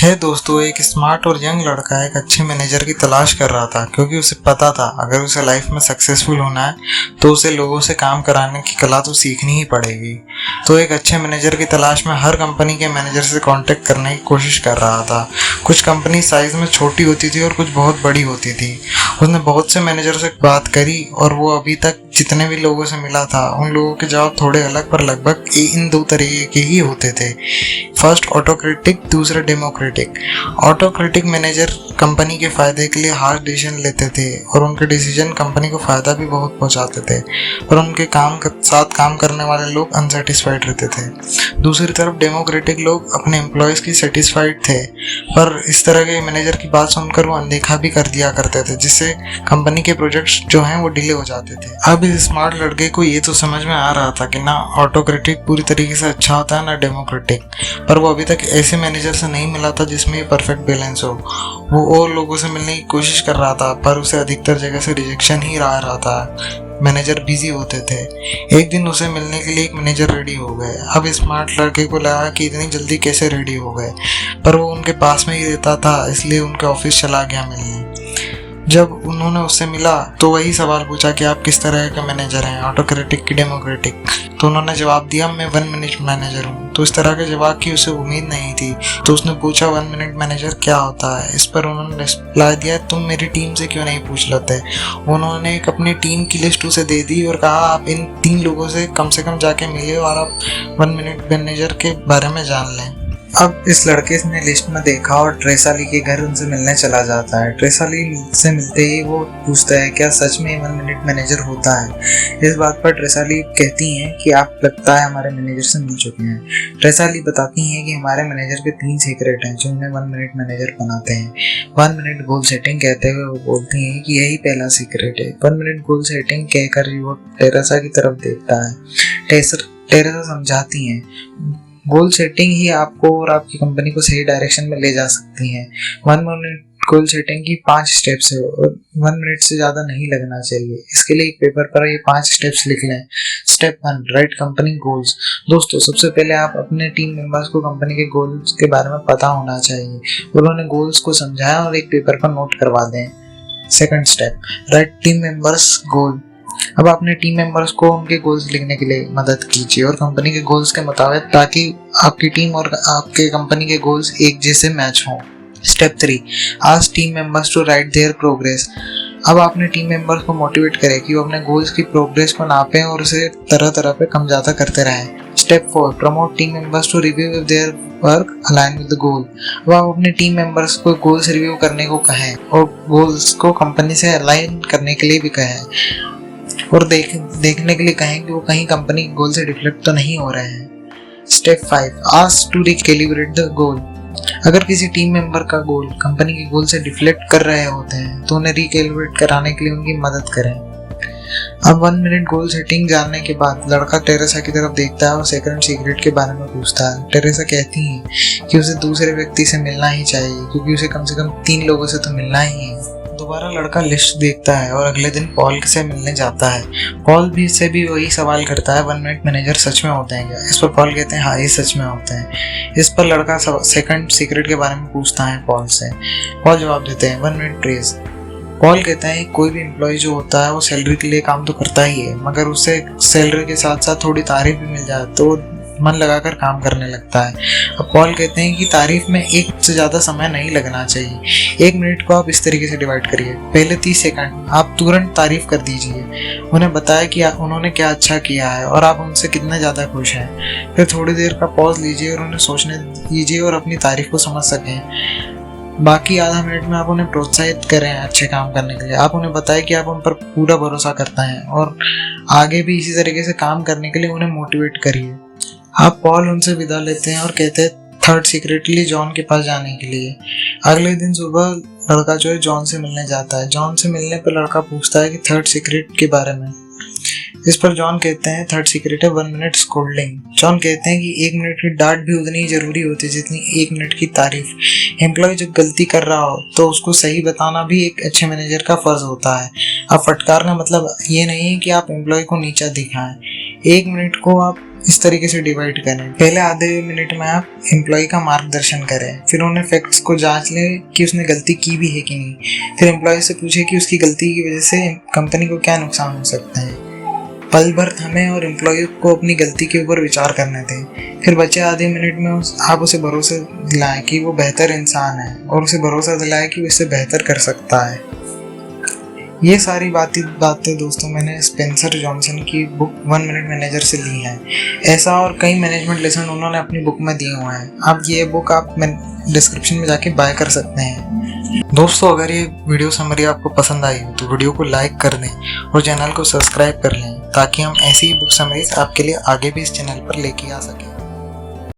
है दोस्तों, एक स्मार्ट और यंग लड़का एक अच्छे मैनेजर की तलाश कर रहा था क्योंकि उसे पता था अगर उसे लाइफ में सक्सेसफुल होना है तो उसे लोगों से काम कराने की कला तो सीखनी ही पड़ेगी। तो एक अच्छे मैनेजर की तलाश में हर कंपनी के मैनेजर से कांटेक्ट करने की कोशिश कर रहा था। कुछ कंपनी साइज में छोटी होती थी और कुछ बहुत बड़ी होती थी। उसने बहुत से मैनेजर से बात करी और वो अभी तक जितने भी लोगों से मिला था उन लोगों के जवाब थोड़े अलग पर लगभग इन दो तरीके के ही होते थे। फर्स्ट ऑटोक्रेटिक, दूसरा डेमोक्रेटिक। ऑटोक्रेटिक मैनेजर कंपनी के फायदे के लिए हार्श डिसीजन लेते थे और उनके डिसीजन कंपनी को फायदा भी बहुत पहुंचाते थे, पर उनके साथ काम करने वाले लोग अनसेटिस्फाइड रहते थे। दूसरी तरफ डेमोक्रेटिक लोग अपने एम्प्लॉयज की सेटिस्फाइड थे, पर इस तरह के मैनेजर की बात सुनकर वो अनदेखा भी कर दिया करते थे, जिससे कंपनी के प्रोजेक्ट्स जो हैं वो डिले हो जाते थे। अब इस स्मार्ट लड़के को ये तो समझ में आ रहा था कि ना ऑटोक्रेटिक पूरी तरीके से अच्छा होता है ना डेमोक्रेटिक, पर वो अभी तक ऐसे मैनेजर से नहीं मिला था जिसमें ये परफेक्ट बैलेंस हो। वो और लोगों से मिलने की कोशिश कर रहा था पर उसे अधिकतर जगह से रिजेक्शन ही आ रहा था। मैनेजर बिजी होते थे। एक दिन उसे मिलने के लिए एक मैनेजर रेडी हो गए। अब स्मार्ट लड़के को लगा कि इतनी जल्दी कैसे रेडी हो गए, पर वो उनके पास में ही रहता था इसलिए उनके ऑफिस चला गया मिलने। जब उन्होंने उससे मिला तो वही सवाल पूछा कि आप किस तरह के मैनेजर हैं, ऑटोक्रेटिक की डेमोक्रेटिक। तो उन्होंने जवाब दिया मैं 1 मिनट मैनेजर हूँ। तो इस तरह के जवाब की उसे उम्मीद नहीं थी, तो उसने पूछा 1 मिनट मैनेजर क्या होता है। इस पर उन्होंने रिप्लाई दिया तुम मेरी टीम से क्यों नहीं पूछ लेते। उन्होंने एक अपनी टीम की लिस्ट उसे दे दी और कहा आप इन 3 लोगों से कम जाके मिले और आप 1 मिनट मैनेजर के बारे में जान लें। अब इस लड़के ने लिस्ट में देखा और ट्रेसाली के घर उनसे मिलने चला जाता है। ट्रेसाली से मिलते ही वो पूछता है क्या सच में 1 मिनट मैनेजर होता है। इस बात पर ट्रेसाली कहती हैं कि आप लगता है हमारे मैनेजर से मिल चुके हैं। ट्रेसाली बताती हैं कि हमारे मैनेजर के 3 सीक्रेट हैं जो उन्हें 1 मिनट मैनेजर बनाते हैं। 1 मिनट गोल सेटिंग कहते हुए वो बोलती हैं कि यही पहला सीक्रेट है। 1 मिनट गोल सेटिंग कहकर वो टेरेसा की तरफ देखता है। टेरेसा समझाती हैं गोल सेटिंग ही आपको और आपकी कंपनी को सही डायरेक्शन में ले जा सकती है। 1 मिनट गोल सेटिंग की 5 स्टेप्स है और 1 मिनट से ज्यादा नहीं लगना चाहिए। इसके लिए एक पेपर पर ये 5 स्टेप्स लिख लें। Step 1 right company goals. दोस्तों सबसे पहले आप अपने टीम मेंबर्स को कंपनी के गोल्स के बारे में पता होना चाहिए। उन्होंने गोल्स को समझाया और एक पेपर पर नोट करवा दें। Second step write team members goal. अब अपने टीम मेंबर्स को उनके गोल्स लिखने के लिए मदद कीजिए और कंपनी के गोल्स के मुताबिक, ताकि आपकी टीम और आपके कंपनी के गोल्स एक जैसे मैच हों। Step 3 ask team members to write their progress. अब अपने टीम मेंबर्स को मोटिवेट करें कि वो अपने गोल्स की प्रोग्रेस को नापें और उसे तरह तरह पे कम ज्यादा करते रहें। Step 4 promote team members to review if their work align with the goal. अब आप अपने टीम मेंबर्स को गोल्स रिव्यू करने को कहें और गोल्स को कंपनी से अलाइन करने के लिए भी कहें और देखने के लिए कहें कि वो कहीं कंपनी के गोल से डिफ्लेक्ट तो नहीं हो रहे हैं। Step 5 ask to recalibrate the goal. अगर किसी टीम मेंबर का गोल कंपनी के गोल से डिफ्लेक्ट कर रहे होते हैं तो उन्हें रिकैलिब्रेट कराने के लिए उनकी मदद करें। अब 1 मिनट गोल सेटिंग जानने के बाद लड़का टेरेसा की तरफ देखता है और सेकंड सीक्रेट के बारे में पूछता है। टेरेसा कहती है कि उसे दूसरे व्यक्ति से मिलना ही चाहिए क्योंकि उसे कम से कम 3 लोगों से तो मिलना ही है। दोबारा लड़का लिस्ट देखता है और अगले दिन पॉल से मिलने जाता है। पॉल भी वही सवाल करता है 1 मिनट मैनेजर सच में होते हैं क्या। इस पर पॉल कहते हैं हाँ ये सच में होते हैं। इस पर लड़का सेकंड सीक्रेट के बारे में पूछता है पॉल से। पॉल जवाब देते हैं 1 मिनट रेज। पॉल कहता है कोई भी एम्प्लॉय जो होता है वो सैलरी के लिए काम तो करता ही है, मगर उसे सैलरी के साथ साथ थोड़ी तारीफ भी मिल जाए तो मन लगाकर काम करने लगता है। अब पॉल कहते हैं कि तारीफ में एक से ज्यादा समय नहीं लगना चाहिए। 1 मिनट को आप इस तरीके से डिवाइड करिए। पहले 30 सेकंड आप तुरंत तारीफ कर दीजिए, उन्हें बताया कि उन्होंने क्या अच्छा किया है और आप उनसे कितने ज्यादा खुश हैं। फिर थोड़ी देर का पॉज लीजिए और उन्हें सोचने दीजिए और अपनी तारीफ को समझ सकें। बाकी आधा मिनट में आप उन्हें प्रोत्साहित करें अच्छे काम करने के लिए। आप उन्हें बताएं कि आप उन पर पूरा भरोसा करते हैं और आगे भी इसी तरीके से काम करने के लिए उन्हें मोटिवेट करिए। आप पॉल उनसे विदा लेते हैं और कहते हैं थर्ड सीक्रेटली जॉन के पास जाने के लिए। अगले दिन सुबह लड़का जो है जॉन से मिलने जाता है। जॉन से मिलने पर लड़का पूछता है कि थर्ड सीक्रेट के बारे में। इस पर जॉन कहते हैं थर्ड सीक्रेट है 1 मिनट स्कोल्डिंग। जॉन कहते हैं कि 1 मिनट की डांट भी उतनी ही जरूरी होती है जितनी 1 मिनट की तारीफ। एम्प्लॉय जब गलती कर रहा हो तो उसको सही बताना भी एक अच्छे मैनेजर का फर्ज होता है। अब फटकार का मतलब ये नहीं है कि आप एम्प्लॉय को नीचा दिखाएं। 1 मिनट को आप इस तरीके से डिवाइड करें। पहले आधे मिनट में आप एम्प्लॉय का मार्गदर्शन करें, फिर उन्हें फैक्ट्स को जांच लें कि उसने गलती की भी है कि नहीं। फिर एम्प्लॉय से पूछें कि उसकी गलती की वजह से कंपनी को क्या नुकसान हो सकते हैं। पल भर थमें और एम्प्लॉय को अपनी गलती के ऊपर विचार करने दें। फिर बचे आधे मिनट में आप उसे भरोसा दिलाएं कि वो बेहतर इंसान है और उसे भरोसा दिलाएं कि वो इससे बेहतर कर सकता है। ये सारी बातें दोस्तों मैंने स्पेंसर जॉनसन की बुक 1 मिनट मैनेजर से ली हैं। ऐसा और कई मैनेजमेंट लेसन उन्होंने अपनी बुक में दिए हुए हैं। आप ये बुक आप डिस्क्रिप्शन में जाके बाय कर सकते हैं। दोस्तों, अगर ये वीडियो समरी आपको पसंद आई हो तो वीडियो को लाइक कर दें और चैनल को सब्सक्राइब कर लें, ताकि हम ऐसी ही बुक समरीज आपके लिए आगे भी इस चैनल पर लेके आ सकें।